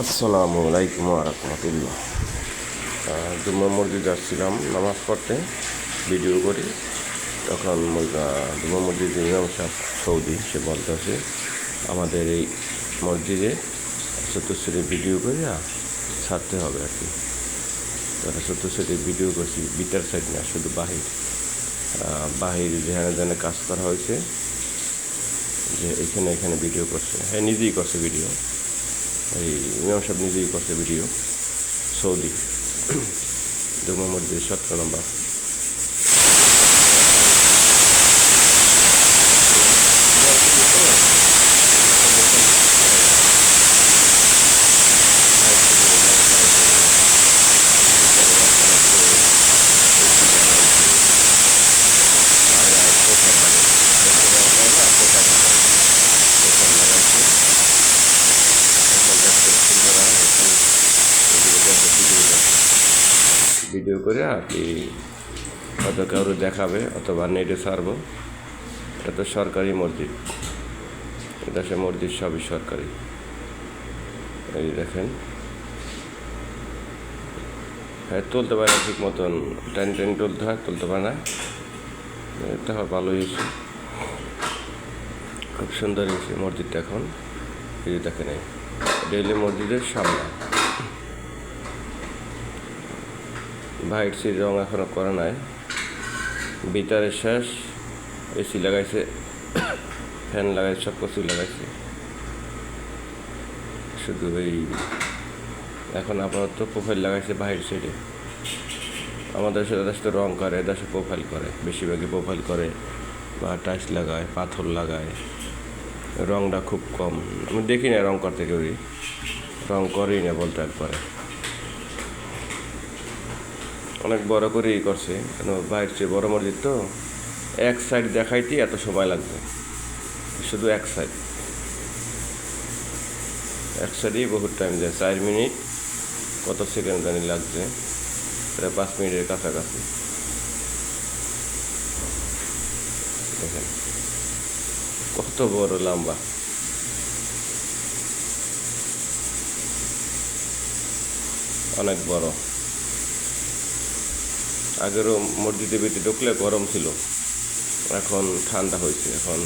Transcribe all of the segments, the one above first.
আসসালামু আলাইকুম রহমতুল্লাহ। জুম্মা মসজিদে আসছিলাম নামাজ পড়তে, ভিডিও করি। তখন জুম্মা মসজিদের ইমাম সাহেব সৌদি সে বলতেছে আমাদের এই মসজিদে চতুর্শ্রেণী ভিডিও করে ছাড়তে হবে আর কি। তারা চতুর্শ্রেণী ভিডিও করছি, ভিতর সাইড না, শুধু বাহির যেখানে যেখানে কাজ করা হয়েছে, যে এখানে ভিডিও করছে। হ্যাঁ, নিজেই করছে ভিডিও, এই ইমাম সাহেব নিজেই করছে ভিডিও। সৌদি জুম্মা মসজিদ 17 নম্বর। ভিডিও করে আর কি হয়তো কারো দেখাবে অথবা নেটে ছাড়বো। এটা তো সরকারি মসজিদ, দেশে মসজিদ সবই সরকারি। এই দেখেন, হ্যাঁ তুলতে পারে না ঠিক মতন, টেন তুলতে হয়, তুলতে পারে না। এটা ভালোই হয়েছে, খুব সুন্দর হয়েছে মসজিদটা। এখন এই যে দেখেন, এই ডেইলি মসজিদের সামনে ভাইট সির রং এখনও করা নাই, ভিতরে শেষ। এসি লাগাইছে, ফ্যান লাগাইছে, সব কিছু লাগাইছে। শুধু এই এখন আপাতত প্রোফাইল লাগাইছে বাহির সাইডে। আমাদের দেশে তো রং করে, দেশে প্রোফাইল করে, বেশিরভাগই প্রোফাইল করে বা টাইলস লাগায়, পাথর লাগায়। রংটা খুব কম, আমি দেখি না রং করতে, কেউই রং করেই না বলতে একবারে। অনেক বড় করেই করছে, কেন বাইরের চেয়ে বড় মসজিদ তো, এক সাইড দেখাইতে এত সময় লাগবে, শুধু এক সাইডেই বহুত টাইম যায়। 4 মিনিট কত সেকেন্ড জানি লাগছে, প্রায় 5 মিনিটের কাছাকাছি। দেখেন কত বড় লম্বা, অনেক বড়। আগেরও মসজিদের ভিতরে ঢুকলে গরম ছিল, এখন ঠান্ডা হয়েছে। এখন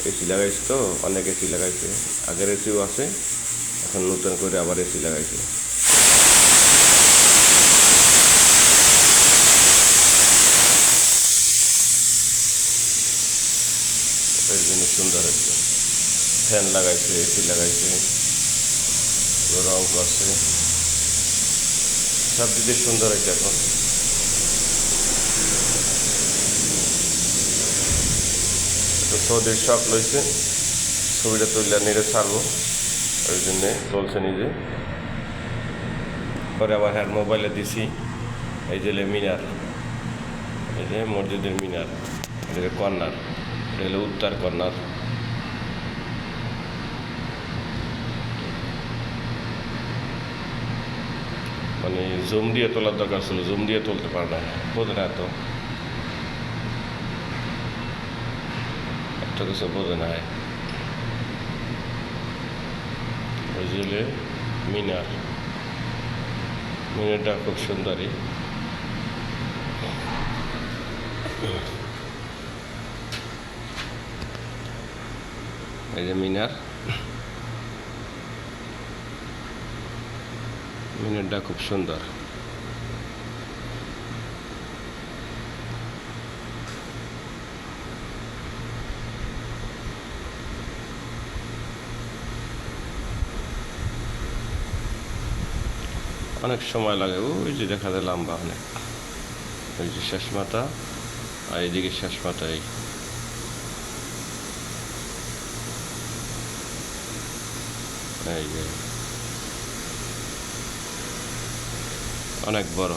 এসি লাগাইছে তো, অনেক এসি লাগাইছে, আগের এসিও আছে, এখন নতুন করে আবার এসি লাগাইছে। এই জন্য সুন্দর হচ্ছে, ফ্যান লাগাইছে, এসি লাগাইছে, রং করছে, সব দিকে সুন্দর হয়েছে। এখন তো সৌদির শখ লইছে, ছবিটা তুললে নেড়ে ছাড়বো, ওই জন্যে চলছে নিজে। পরে আবার হ্যাঁ মোবাইলে দিছি। এই যে মিনার, এই যে মসজিদের মিনার, এটাকে কর্নার, এটা হলো উত্তর কর্নার। মানে জুম দিয়ে তোলার দরকার ছিল, জুম দিয়ে তুলতে পারে না, বোঝে না, এত কিছু বোঝে না। ওই যে মিনারটা খুব সুন্দরই। এই যে মিনারটা খুব সুন্দর। অনেক সময় লাগে, ওই যে দেখা যায় লম্বা অনেক, ওই যে শেষ মাথা, আর এইদিকে শেষ মাথা। এই যে অনেক বড়।